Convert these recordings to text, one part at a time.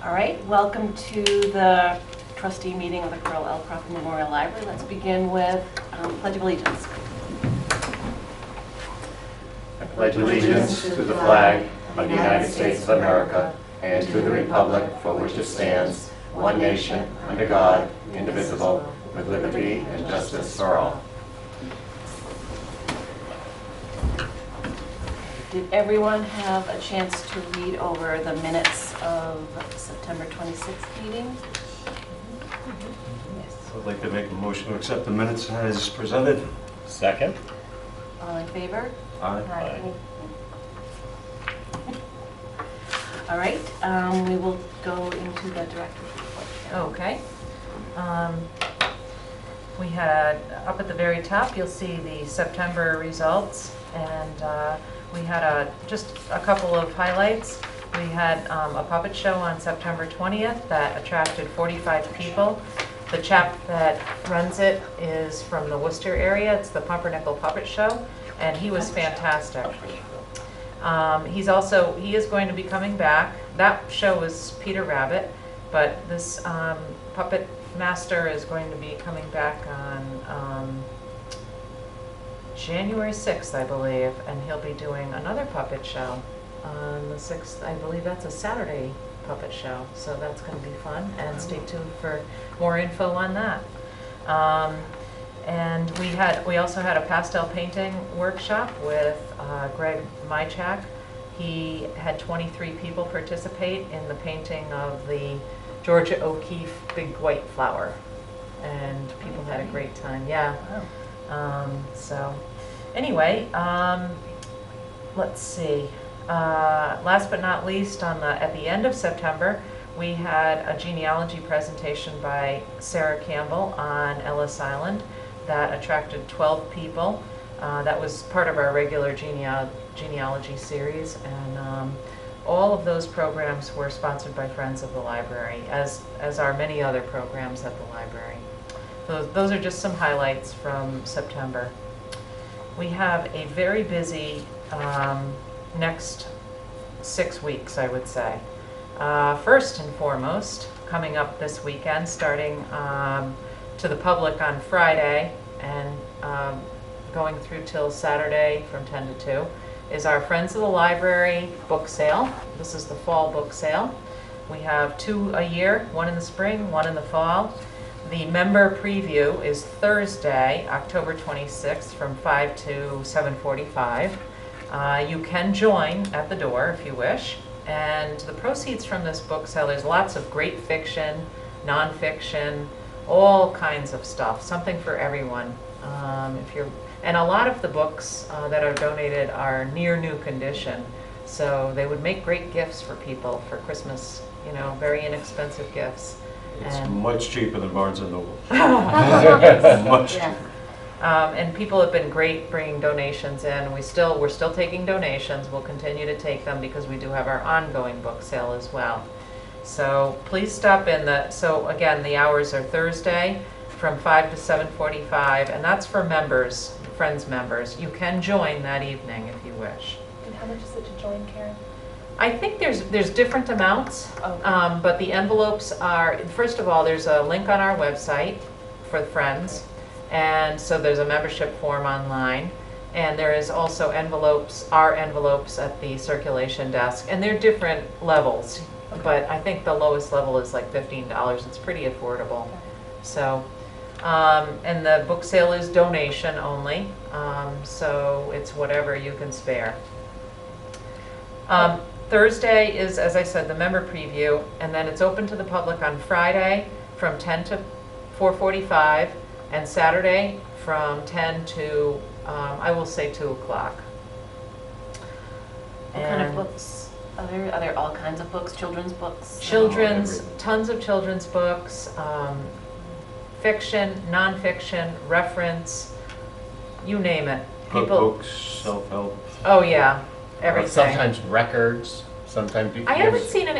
All right, welcome to the trustee meeting of the Carl L. Crawford Memorial Library. Let's begin with Pledge of Allegiance. I pledge allegiance to the flag of the United States of America and to the republic for which it stands, one nation, under God, indivisible, with liberty and justice for all. Did everyone have a chance to read over the minutes of September 26th meeting? Yes. I'd like to make a motion to accept the minutes as presented. Second. All in favor? Aye. All right, we will go into the director's report. Okay. We had, up at the very top, you'll see the September results, and we had just a couple of highlights. We had a puppet show on September 20th that attracted 45 people. The chap that runs it is from the Worcester area. It's the Pumpernickel Puppet Show, and he was fantastic. He is going to be coming back. That show was Peter Rabbit, but this puppet master is going to be coming back on January 6th, I believe, and he'll be doing another puppet show on the 6th. I believe that's a Saturday puppet show, so that's going to be fun, and stay tuned for more info on that. And we also had a pastel painting workshop with Greg Mychak. He had 23 people participate in the painting of the Georgia O'Keeffe Big White Flower, and people had a great time. Yeah. So anyway, let's see. Last but not least, at the end of September, we had a genealogy presentation by Sarah Campbell on Ellis Island that attracted 12 people. That was part of our regular genealogy series, and all of those programs were sponsored by Friends of the Library, as are many other programs at the library. Those are just some highlights from September. We have a very busy next 6 weeks, I would say. First and foremost, coming up this weekend, starting to the public on Friday and going through till Saturday from 10 to 2, is our Friends of the Library book sale. This is the fall book sale. We have 2 a year, one in the spring, one in the fall. The member preview is Thursday, October 26th from 5 to 7:45. You can join at the door if you wish. And the proceeds from this book sale, there's lots of great fiction, nonfiction, all kinds of stuff, something for everyone. And a lot of the books that are donated are near new condition, so they would make great gifts for people for Christmas, very inexpensive gifts. It's much cheaper than Barnes & Noble. Much cheaper. And people have been great bringing donations in. We're still taking donations. We'll continue to take them because we do have our ongoing book sale as well. So please stop in. So again, the hours are Thursday from 5 to 7:45, and that's for members, Friends members. You can join that evening if you wish. And how much is it to join, Karen? I think there's different amounts, Okay. but the envelopes are, first of all, there's a link on our website for Friends, and so there's a membership form online, and there is also our envelopes at the circulation desk, and they're different levels, but I think the lowest level is like $15. It's pretty affordable. So, and the book sale is donation only, so it's whatever you can spare. Thursday is, as I said, the member preview, and then it's open to the public on Friday from 10 to 4:45, and Saturday from 10 to, I will say 2 o'clock. What kind of books? Are there all kinds of books, children's books? Children's, tons of children's books, fiction, nonfiction, reference, you name it. Cookbooks, self-help. Oh yeah, everything. Sometimes records. Sometimes. I didn't see any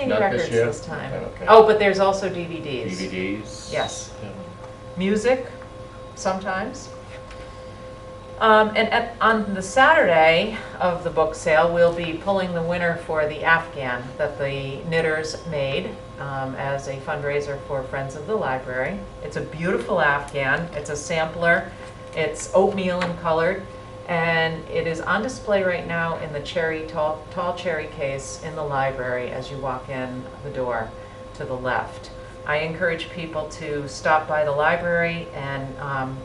Not records this year? this time. Okay. Oh, but there's also DVDs. DVDs. Yes. Yeah. Music, sometimes. On the Saturday of the book sale, we'll be pulling the winner for the Afghan that the knitters made as a fundraiser for Friends of the Library. It's a beautiful Afghan. It's a sampler. It's oatmeal and colored, and it is on display right now in the tall cherry case in the library as you walk in the door to the left. I encourage people to stop by the library and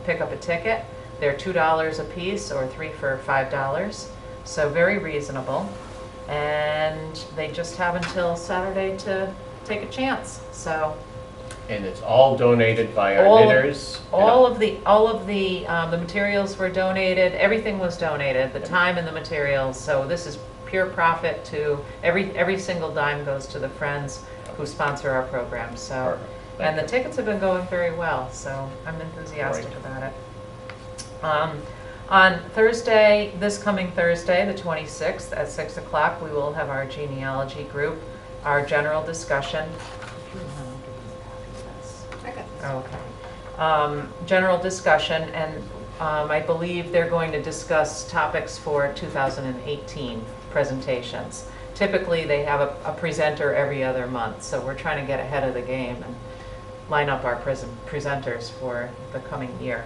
pick up a ticket. They're $2 a piece or 3 for $5, so very reasonable. And they just have until Saturday to take a chance. So, And it's all donated by our All- knitters? all of the materials were donated. Everything was donated, the time and the materials. So this is pure profit to every single dime goes to the friends who sponsor our program. So, Perfect. and the Thank you. tickets have been going very well. So I'm enthusiastic Great. about it. On Thursday, this coming Thursday, the 26th at 6 o'clock, we will have our genealogy group, our general discussion. Okay. General discussion, and I believe they're going to discuss topics for 2018 presentations. Typically, they have a presenter every other month, so we're trying to get ahead of the game and line up our presenters for the coming year.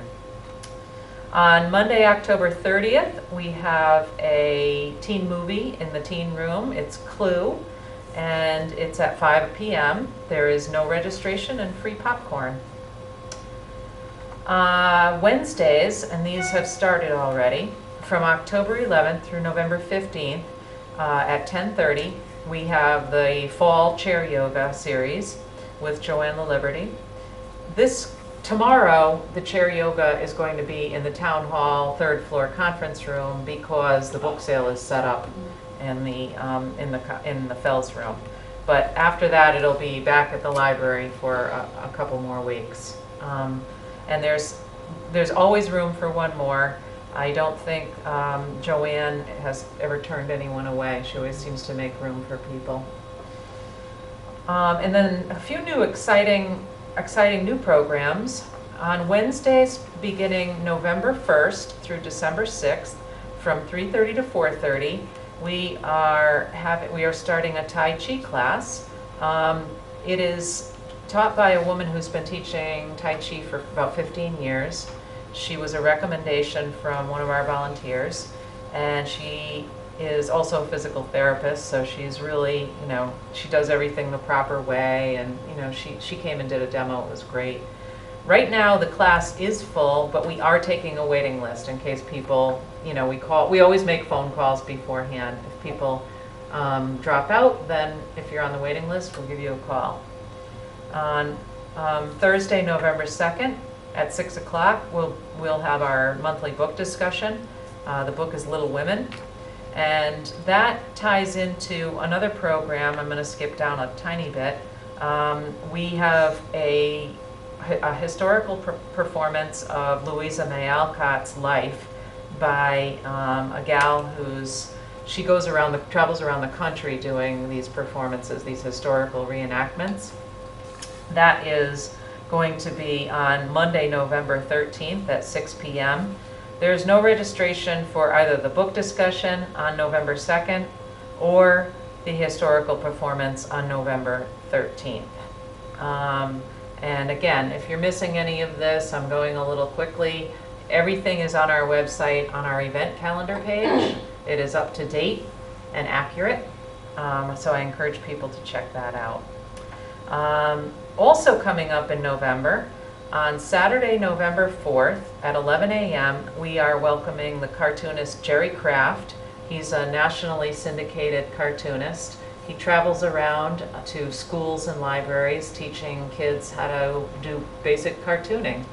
On Monday, October 30th, we have a teen movie in the teen room. It's Clue, and it's at 5 p.m. There is no registration and free popcorn. Wednesdays, and these have started already, from October 11th through November 15th at 10:30, we have the Fall Chair Yoga series with Joanne LaLiberty. Tomorrow, the chair yoga is going to be in the town hall, third floor conference room because the book sale is set up in the Fells room. But after that, it'll be back at the library for a couple more weeks. And there's always room for one more. I don't think Joanne has ever turned anyone away. She always seems to make room for people. And then a few new exciting new programs. On Wednesdays beginning November 1st through December 6th from 3:30 to 4:30, we are starting a Tai Chi class. It is taught by a woman who's been teaching Tai Chi for about 15 years. She was a recommendation from one of our volunteers, and she is also a physical therapist, so she's really, she does everything the proper way, and she came and did a demo. It was great. Right now the class is full, but we are taking a waiting list in case people, we always make phone calls beforehand. If people drop out, then if you're on the waiting list, we'll give you a call. On Thursday, November 2nd at 6 o'clock, we'll have our monthly book discussion. The book is Little Women. And that ties into another program. I'm going to skip down a tiny bit. We have a historical performance of Louisa May Alcott's life by a gal she travels around the country doing these performances, these historical reenactments. That is going to be on Monday, November 13th at 6 p.m. There's no registration for either the book discussion on November 2nd or the historical performance on November 13th. And again, if you're missing any of this, I'm going a little quickly. Everything is on our website, on our event calendar page. It is up to date and accurate, so I encourage people to check that out. Also coming up in November, on Saturday, November 4th at 11 a.m., we are welcoming the cartoonist Jerry Kraft. He's a nationally syndicated cartoonist. He travels around to schools and libraries teaching kids how to do basic cartooning.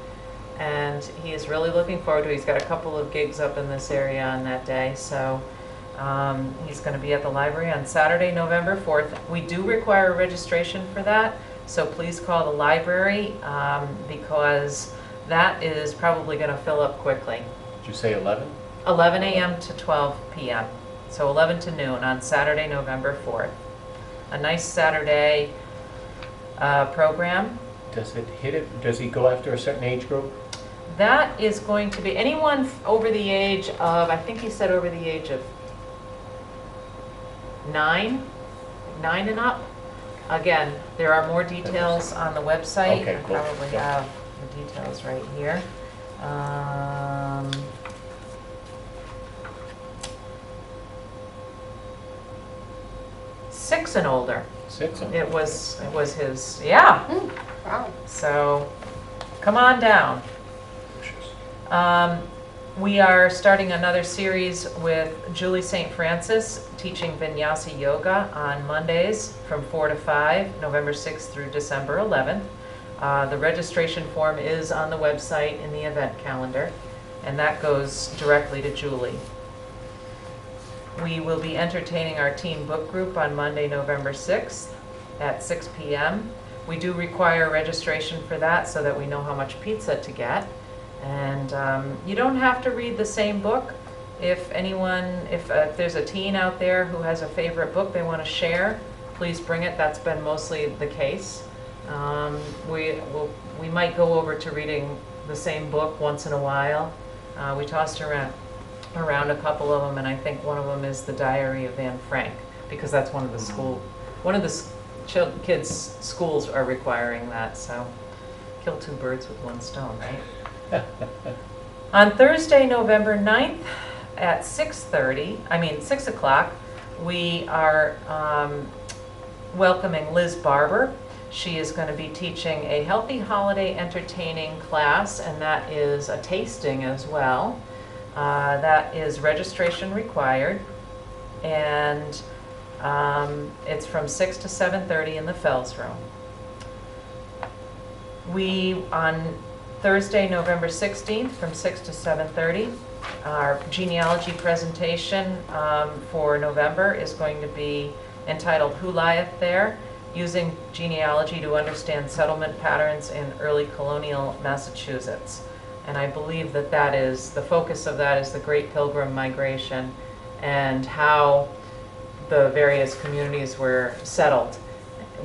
And he is really looking forward to it. He's got a couple of gigs up in this area on that day, so he's going to be at the library on Saturday, November 4th. We do require a registration for that. So please call the library because that is probably going to fill up quickly. Did you say 11? 11 a.m. to 12 p.m. So 11 to noon on Saturday, November 4th. A nice Saturday program. Does it hit it? Does he go after a certain age group? that is going to be anyone over the age of, I think he said over the age of 9 and up. Again, there are more details on the website. Okay, cool. I probably have the details right here. 6 and older. 6. It was his, yeah. Wow. So come on down. We are starting another series with Julie St. Francis teaching Vinyasa Yoga on Mondays from 4 to 5, November 6th through December 11th. The registration form is on the website in the event calendar, and that goes directly to Julie. We will be entertaining our teen book group on Monday, November 6th at 6 p.m. We do require registration for that so that we know how much pizza to get. And you don't have to read the same book. If there's a teen out there who has a favorite book they want to share, please bring it. That's been mostly the case. We might go over to reading the same book once in a while. We tossed around a couple of them, and I think one of them is The Diary of Anne Frank, because that's one of the kids' schools are requiring that. So kill 2 birds with 1 stone, right? On Thursday, November 9th at 6 o'clock, we are welcoming Liz Barber. She is going to be teaching a healthy holiday entertaining class, and that is a tasting as well. That is registration required, and it's from 6 to 7:30 in the Fells Room. On Thursday, November 16th, from 6 to 7:30, our genealogy presentation for November is going to be entitled Who Lieth There? Using Genealogy to Understand Settlement Patterns in Early Colonial Massachusetts. And I believe that the focus of that is the Great Pilgrim Migration and how the various communities were settled,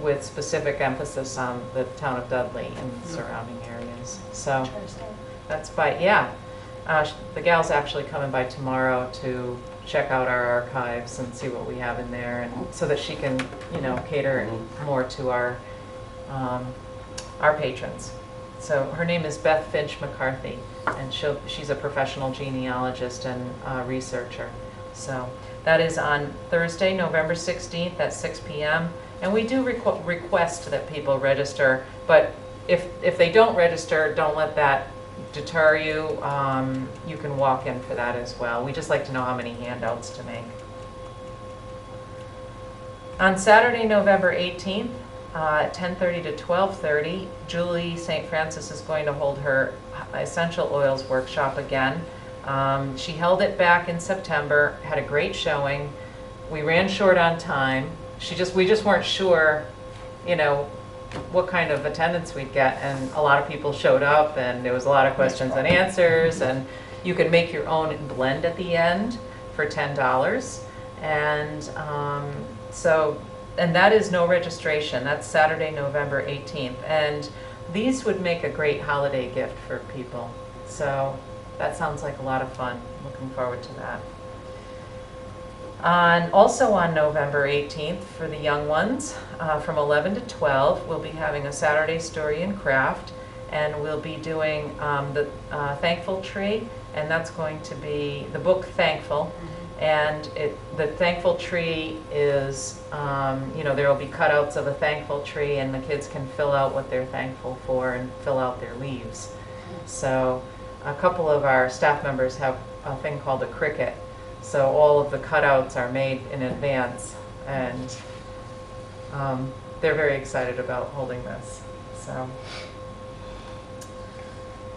with specific emphasis on the town of Dudley and surrounding areas. So that's the gal's actually coming by tomorrow to check out our archives and see what we have in there, and so that she can, cater more to our patrons. So her name is Beth Finch McCarthy, and she's a professional genealogist and researcher. So that is on Thursday, November 16th at 6 p.m. And we do request that people register, but if they don't register, don't let that deter you. You can walk in for that as well. We just like to know how many handouts to make. On Saturday, November 18th, at 10:30 to 12:30, Julie St. Francis is going to hold her essential oils workshop again. She held it back in September, had a great showing. We ran short on time. We just weren't sure, what kind of attendance we'd get, and a lot of people showed up, and there was a lot of questions and answers, and you could make your own blend at the end for $10. And and that is no registration. That's Saturday, November 18th. And these would make a great holiday gift for people. So that sounds like a lot of fun. Looking forward to that. Also on November 18th, for the young ones, from 11 to 12, we'll be having a Saturday Story and Craft, and we'll be doing the Thankful Tree, and that's going to be the book Thankful. And the Thankful Tree is, there will be cutouts of a thankful tree, and the kids can fill out what they're thankful for and fill out their leaves. So a couple of our staff members have a thing called a cricket. So all of the cutouts are made in advance, and they're very excited about holding this. So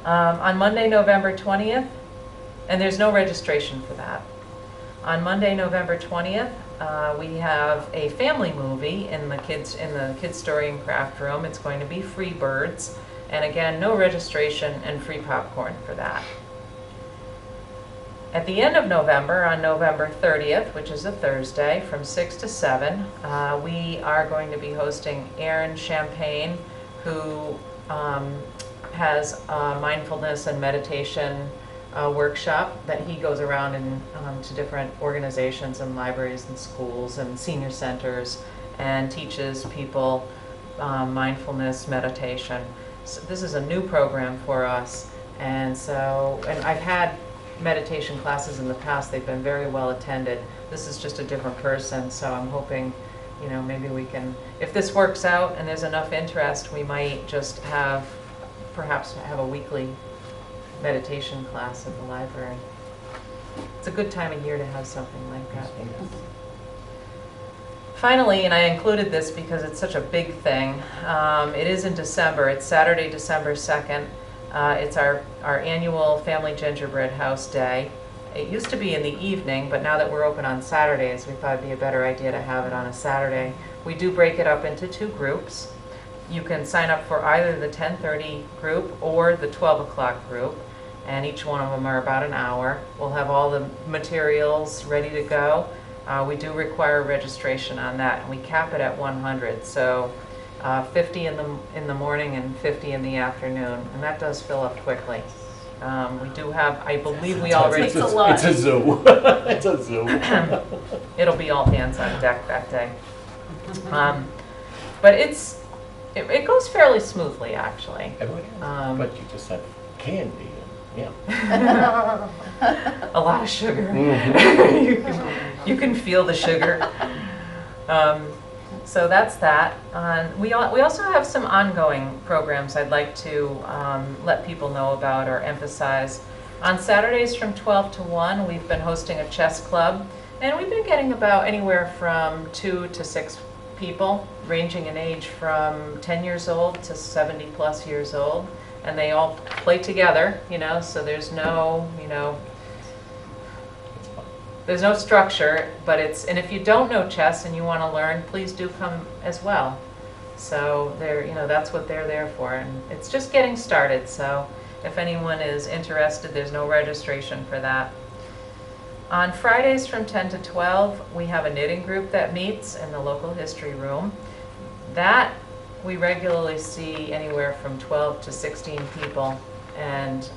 on Monday, November 20th, and there's no registration for that. On Monday, November 20th, we have a family movie in the kids Story and Craft room. It's going to be Free Birds, and again, no registration and free popcorn for that. At the end of November, on November 30th, which is a Thursday, from 6 to 7, we are going to be hosting Erin Champagne, who has a mindfulness and meditation workshop that he goes around and to different organizations and libraries and schools and senior centers and teaches people mindfulness meditation. So this is a new program for us, and I've had meditation classes in the past. They've been very well attended. This is just a different person, so I'm hoping, you know, maybe we can, if this works out and there's enough interest, we might just perhaps have a weekly meditation class at the library. It's a good time of year to have something like that. Finally, and I included this because it's such a big thing, it is in December. It's Saturday, December 2nd. It's our annual Family Gingerbread House Day. It used to be in the evening, but now that we're open on Saturdays, we thought it'd be a better idea to have it on a Saturday. We do break it up into 2 groups. You can sign up for either the 10:30 group or the 12 o'clock group, and each one of them are about an hour. We'll have all the materials ready to go. We do require registration on that, and we cap it at 100. So 50 in the morning and 50 in the afternoon, and that does fill up quickly. We do have, I believe we already... It's a lot. It's a zoo. It's a zoo. It'll be all hands on deck that day. But it goes fairly smoothly, actually. But you just have candy. Yeah. A lot of sugar. You can feel the sugar. So that's that. We also have some ongoing programs I'd like to let people know about or emphasize. On Saturdays from 12 to 1, we've been hosting a chess club, and we've been getting about anywhere from 2 to 6 people, ranging in age from 10 years old to 70 plus years old, and they all play together, you know, so there's no, you know, there's no structure, but and if you don't know chess and you want to learn, please do come as well. So you know, that's what they're there for, and it's just getting started, so if anyone is interested, there's no registration for that. On Fridays from 10 to 12, we have a knitting group that meets in the local history room. That we regularly see anywhere from 12 to 16 people, and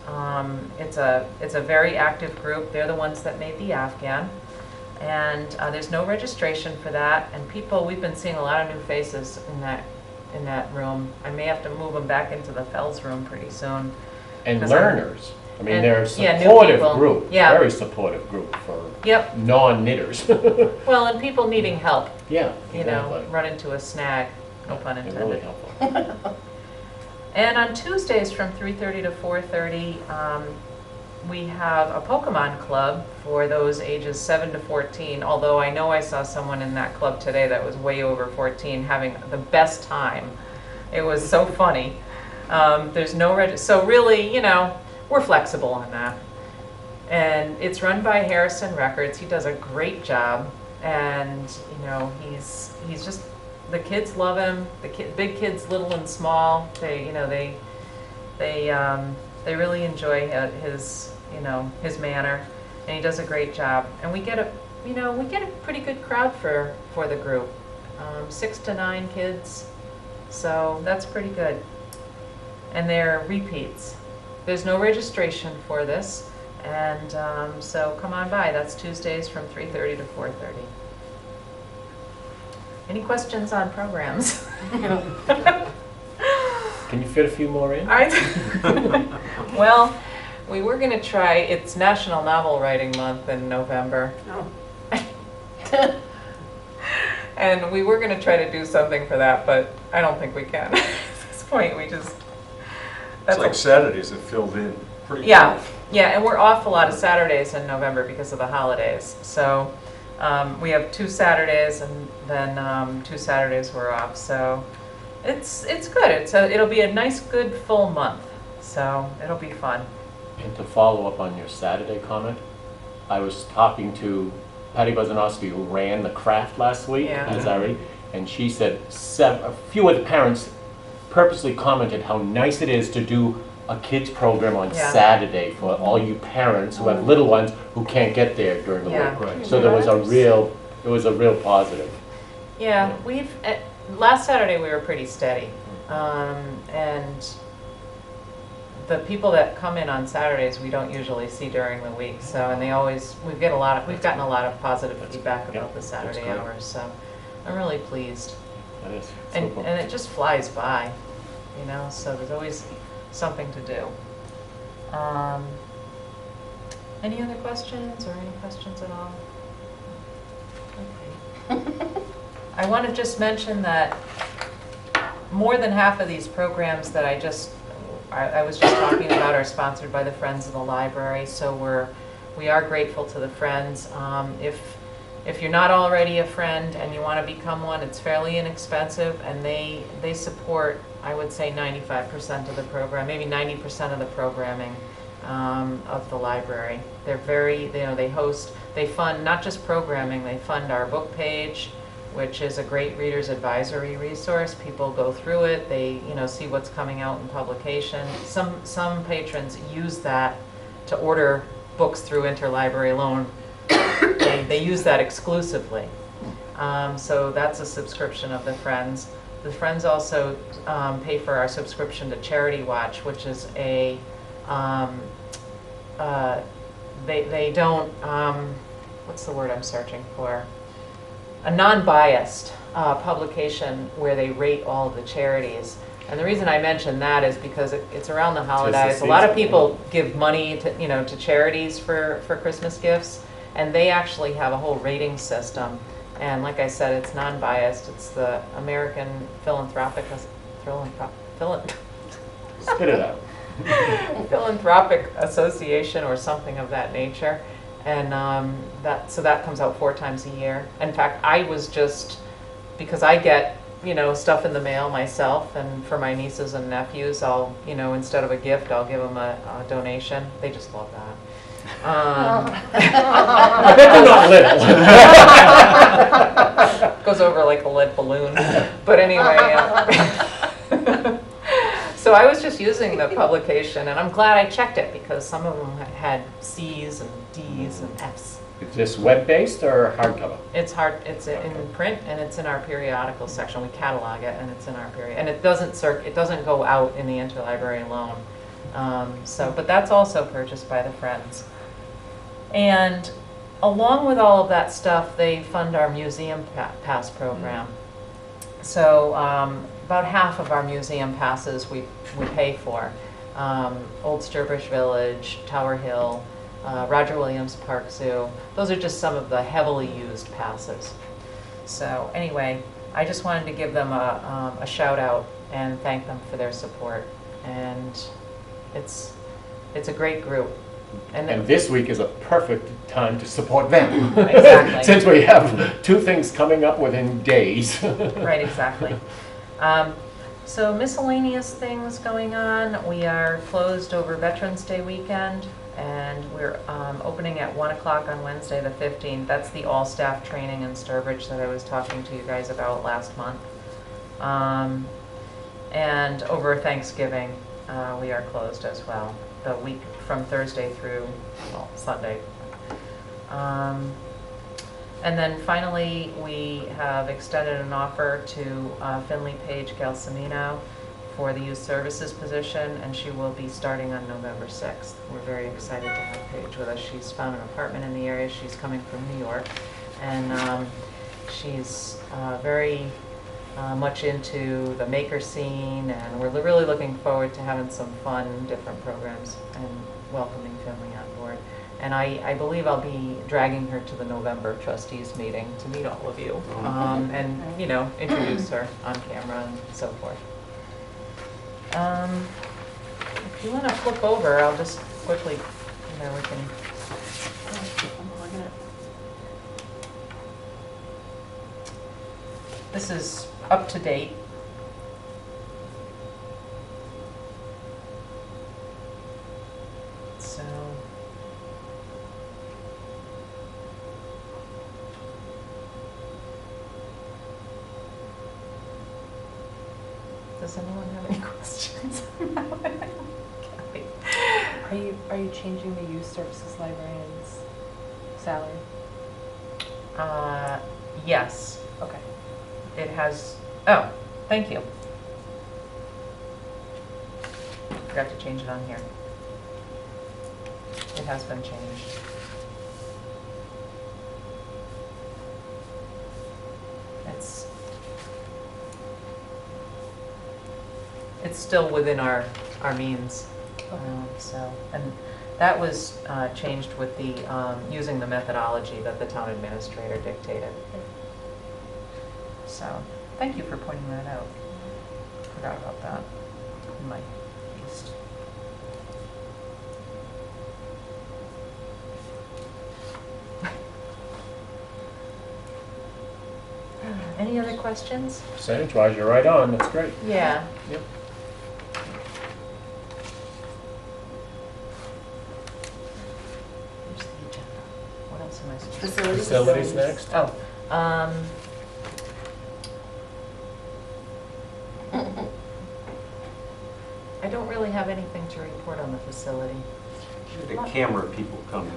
it's a very active group. They're the ones that made the Afghan, and there's no registration for that. And we've been seeing a lot of new faces in that room. I may have to move them back into the Fells room pretty soon. And learners. I mean, they're a yeah, supportive group, yeah. Very supportive group for Yep. non-knitters. Well, and people needing help, Yeah, you know, run into a snag, no pun They're intended. really helpful. And on Tuesdays from 3:30 to 4:30, we have a Pokemon club for those ages 7 to 14, although I know I saw someone in that club today that was way over 14 having the best time. It was so funny. There's no so really, you know, we're flexible on that. And it's run by Harrison Records. He does a great job, and you know, he's just, the kids love him. Big kids, little and small, they really enjoy his manner, and he does a great job. And we get a pretty good crowd for the group, 6 to 9 kids, so that's pretty good. And they're repeats. There's no registration for this, and so come on by. That's Tuesdays from 3:30 to 4:30. Any questions on programs? Can you fit a few more in? Well, we were going to try, it's National Novel Writing Month in November. Oh. And we were going to try to do something for that, but I don't think we can. At this point, we just... It's like Saturdays that filled in pretty Yeah, well. yeah, and we're off a lot of Saturdays in November because of the holidays. So we have 2 Saturdays, and then 2 Saturdays we're off. So it's good. It'll be a nice, good, full month. So it'll be fun. And to follow up on your Saturday comment, I was talking to Patty Bozanowski, who ran the craft last week, Yeah. and she said a few of the parents purposely commented how nice it is to do a kids program on Yeah. Saturday for all you parents who have little ones who can't get there during the Yeah. week. So it was a real positive. Yeah, last Saturday we were pretty steady, and the people that come in on Saturdays, we don't usually see during the week, so, and they always, we've gotten a lot of positive feedback yeah, about the Saturday great. hours, so I'm really pleased. That is. And, Super. and it just flies by, you know, so there's always something to do. Any other questions or any questions at all? Okay. I want to just mention that more than half of these programs that I was just talking about are sponsored by the Friends of the Library, so we are grateful to the Friends. If you're not already a friend and you want to become one, it's fairly inexpensive, and they support, I would say, 95% of the program, maybe 90% of the programming of the library. They're very, they fund not just programming, they fund our book page, which is a great reader's advisory resource. People go through it, they see what's coming out in publication. Some patrons use that to order books through interlibrary loan. They use that exclusively. So that's a subscription of the Friends. The Friends also pay for our subscription to Charity Watch, which is a, they don't, what's the word I'm searching for? A non-biased publication where they rate all of the charities. And the reason I mention that is because it's around the holidays. A lot of people give money to, to charities for Christmas gifts, and they actually have a whole rating system. And like I said, it's non-biased. It's the American Spit it out. Philanthropic Association or something of that nature. And that comes out 4 times a year. In fact, I was just, because I get, stuff in the mail myself, and for my nieces and nephews, I'll, instead of a gift, I'll give them a donation. They just love that. I bet they're not little. Goes over like a lead balloon. But anyway, so I was just using the publication, and I'm glad I checked it because some of them had C's and D's and F's. Is this web-based or hardcover? It's it's in print, and it's in our periodical section. We catalog it, and it's in our period. And it doesn't go out in the interlibrary loan. But that's also purchased by the Friends. And along with all of that stuff, they fund our museum pass program. So about half of our museum passes we pay for. Old Sturbridge Village, Tower Hill, Roger Williams Park Zoo. Those are just some of the heavily used passes. So anyway, I just wanted to give them a shout out and thank them for their support. And it's a great group. And this week is a perfect time to support them. Exactly. Since we have 2 things coming up within days. Right, exactly. So miscellaneous things going on. We are closed over Veterans Day weekend, and we're opening at 1 o'clock on Wednesday the 15th. That's the all-staff training in Sturbridge that I was talking to you guys about last month. And over Thanksgiving, we are closed as well, the week from Thursday through, Sunday. And then finally, we have extended an offer to Finley Page Gelsomino for the youth services position, and she will be starting on November 6th. We're very excited to have Paige with us. She's found an apartment in the area. She's coming from New York, and she's very much into the maker scene, and we're really looking forward to having some fun, different programs and welcoming Finley on board. And I believe I'll be dragging her to the November trustees meeting to meet all of you, and introduce her on camera and so forth. If you want to flip over, I'll just quickly, we can. This is up to date. So. Does anyone have any questions? Are you changing the youth services librarian's salary? Yes. Okay. It has, oh, thank you. forgot to change it on here. It has been changed. It's still within our means. So, and that was changed with the, using the methodology that the town administrator dictated. So, thank you for pointing that out. Forgot about that in my haste. Any other questions? Percentage-wise, you're right on, that's great. Yeah. Yep. Here's the agenda. What else am I supposed to? Facilities next. Oh, I don't really have anything to report on the facility. The camera people come in.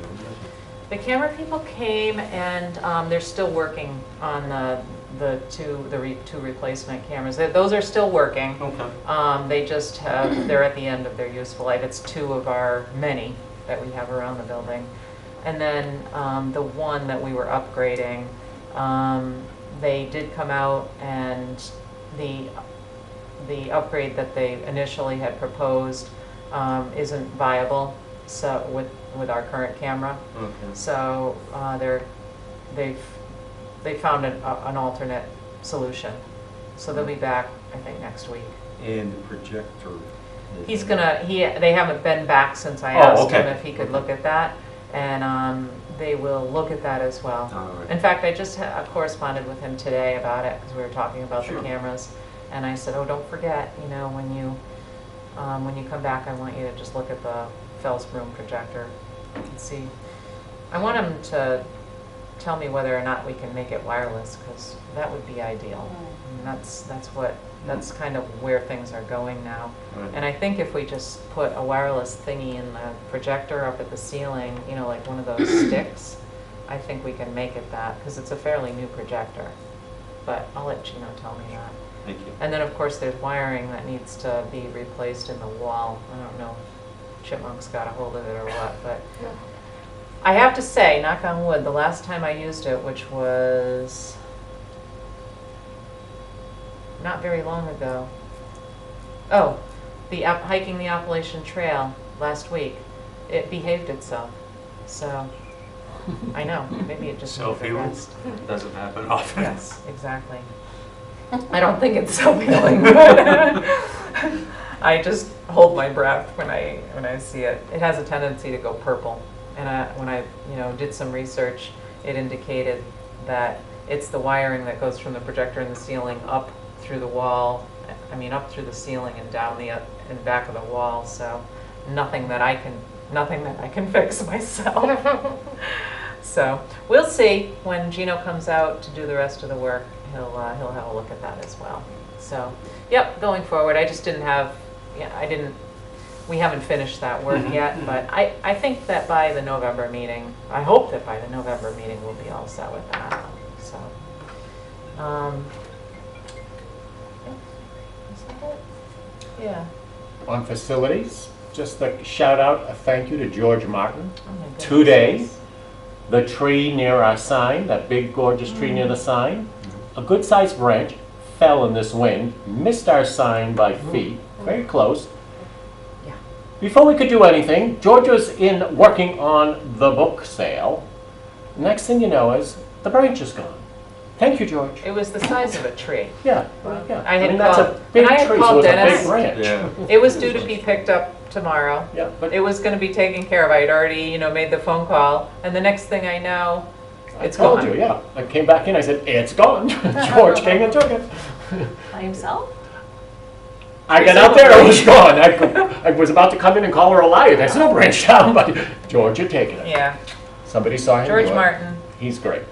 The camera people came and they're still working on the two replacement cameras. Those are still working. Okay. They just have, they're at the end of their useful life. It's 2 of our many that we have around the building. And then the one that we were upgrading, they did come out, and the upgrade that they initially had proposed isn't viable, so with our current camera. Okay. So they found an alternate solution. So they'll be back, I think, next week. And the projector. They haven't been back since I Oh, asked okay. him if he could look at that, and they will look at that as well. All right. In fact, I just corresponded with him today about it, because we were talking about Sure. the cameras, and I said, oh, don't forget, when you come back, I want you to just look at the Fells room projector and see. I want him to tell me whether or not we can make it wireless, because that would be ideal. And that's kind of where things are going now. Right. And I think if we just put a wireless thingy in the projector up at the ceiling, like one of those sticks, I think we can make it that, because it's a fairly new projector. But I'll let Gino tell me that. Thank you. And then, of course, there's wiring that needs to be replaced in the wall. I don't know if Chipmunk's got a hold of it or what, but I have to say, knock on wood, the last time I used it, which was not very long ago. Oh, hiking the Appalachian Trail last week. It behaved itself. So, I know, maybe it just needs a Self-healing? rest. Doesn't happen often. Yes, exactly. I don't think it's self-healing, but I just hold my breath when I see it. It has a tendency to go purple. And when I did some research, it indicated that it's the wiring that goes from the projector in the ceiling up through the wall, up through the ceiling and down the and back of the wall. So nothing that I can fix myself. So we'll see when Gino comes out to do the rest of the work. He'll have a look at that as well. So, yep, going forward, I just didn't have, we haven't finished that work yet, but I think that by the November meeting, I hope that by the November meeting we'll be all set with that. So, is that it? Yeah. On facilities, just a shout out, a thank you to George Martin. Oh my goodness. Today, the tree near our sign, that big gorgeous tree near the sign, a good sized branch fell in this wind, missed our sign by feet, very close. Yeah. Before we could do anything, George was in working on the book sale. Next thing you know is the branch is gone. Thank you, George. It was the size of a tree. Yeah, yeah. I had that's called- a big and I had tree, so called it's a Dennis. big branch. Yeah. It was due to be picked up tomorrow. Yeah, but It was going to be taken care of. I had already, made the phone call, and the next thing I know, I it's told gone. you, yeah. I came back in, I said, it's gone. George came and took it. By himself? I got out there, it was gone. I was about to come in and call her a liar. There's no branch down, but George had taken it. Yeah, Somebody saw him George do it. Martin, He's great.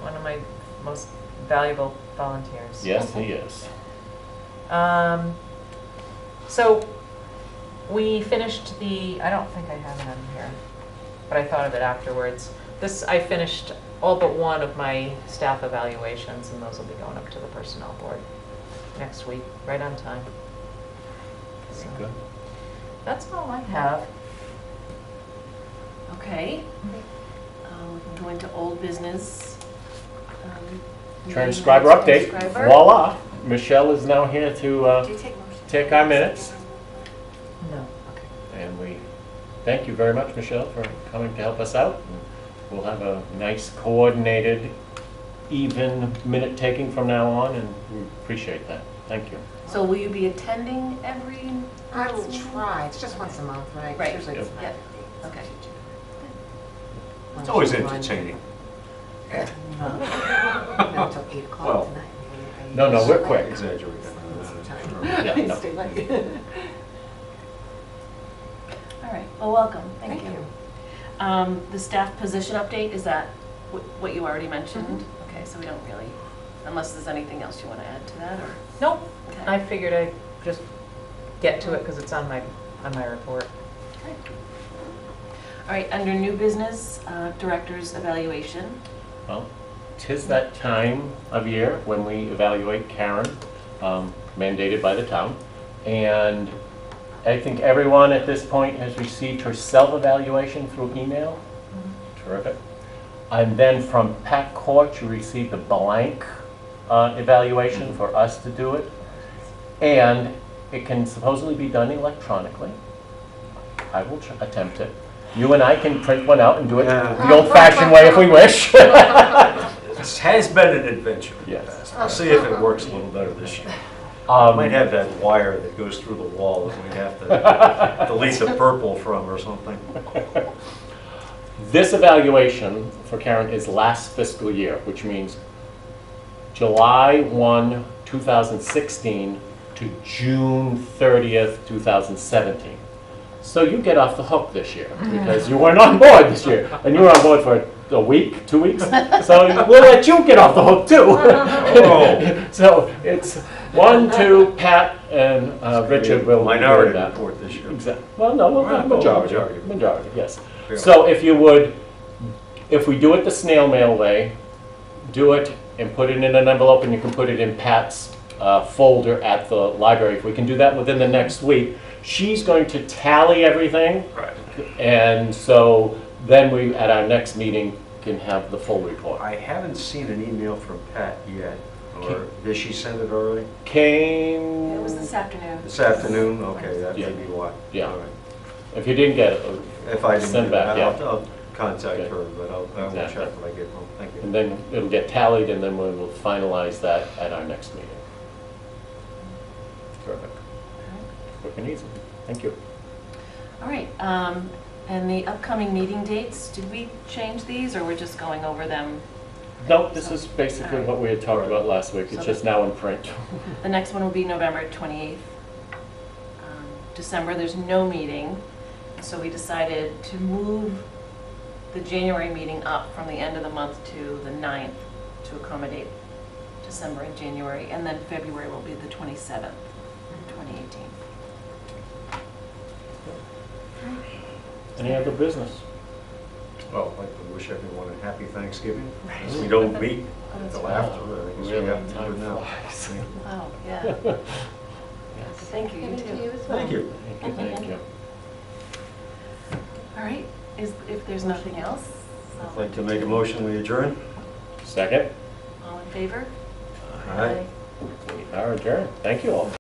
one of my most valuable volunteers. Yes, he is. So we finished I don't think I have it on here, but I thought of it afterwards. I finished all but one of my staff evaluations, and those will be going up to the personnel board next week, right on time. So, Good. That's all I have. Okay. We can go into old business. Transcriber update. Transcriber. Voila. Michelle is now here to Do you take motion? take our minutes. No. And we thank you very much, Michelle, for coming to help us out. We'll have a nice coordinated, even minute taking from now on, and we appreciate that. Thank you. So will you be attending every? I will try. It's just once a month, right? Right. Usually it's Yeah. Okay. It's always entertaining. Not until 8 o'clock Well, tonight. No, we're quick. Exaggerate Yeah, that. no. Stay late. All right. Well, welcome. Thank Thank you. The staff position update, is that what you already mentioned? Okay, so we don't really, unless there's anything else you want to add to that, or? Nope. Okay. I figured I'd just get to it because it's on my report. Okay. All right, under new business, director's evaluation. Well, 'tis that time of year when we evaluate Karen, mandated by the town. And I think everyone at this point has received her self-evaluation through email. Terrific. And then from Pat Court, you received a blank evaluation for us to do it. And it can supposedly be done electronically. I will attempt it. You and I can print one out and do it the old-fashioned way if we wish. This has been an adventure. Yes. I'll see if it works a little better this year. Might have that wire that goes through the wall that we have to delete the purple from or something. This evaluation for Karen is last fiscal year, which means July 1, 2016 to June 30th, 2017. So you get off the hook this year because you weren't on board this year. And you were on board for a week, 2 weeks. So we'll let you get off the hook too. Oh. So it's 1, 2, Pat and Richard will do Minority that. report this year. Exactly. Well, no, we'll have majority. Majority. Majority, yes. Yeah. So if you would, if we do it the snail mail way, do it and put it in an envelope, and you can put it in Pat's folder at the library. If we can do that within the next week, she's going to tally everything. Right. And so then we, at our next meeting, can have the full report. I haven't seen an email from Pat yet, or did she send it already? Came. It was this afternoon. This afternoon? Okay, that Yeah. may be why. Yeah. All right. If you didn't get it, If I didn't Send get it, back, yeah. I'll contact Okay. her, but I will Exactly. check when I get home. Thank you. and then it'll get tallied, and then we will finalize that at our next meeting. Perfect. Quick and easy. Thank you. All right, and the upcoming meeting dates, did we change these, or we're just going over them? No, this is basically what we had talked about last week. It's So just now in print. The next one will be November 28th. December, there's no meeting, so we decided to move the January meeting up from the end of the month to the 9th to accommodate December and January, and then February will be the 27th, 2018. Any other business? Well, I'd like to wish everyone a happy Thanksgiving. We don't meet until after, I guess we Really, have to do time it now. flies. Wow, yeah. Yes. Thank you, you too. Thank you. Thank you, thank you. All right, if there's nothing else, I'd like to make a motion, we adjourn. Second, all in favor? All right. we are adjourned. Thank you all.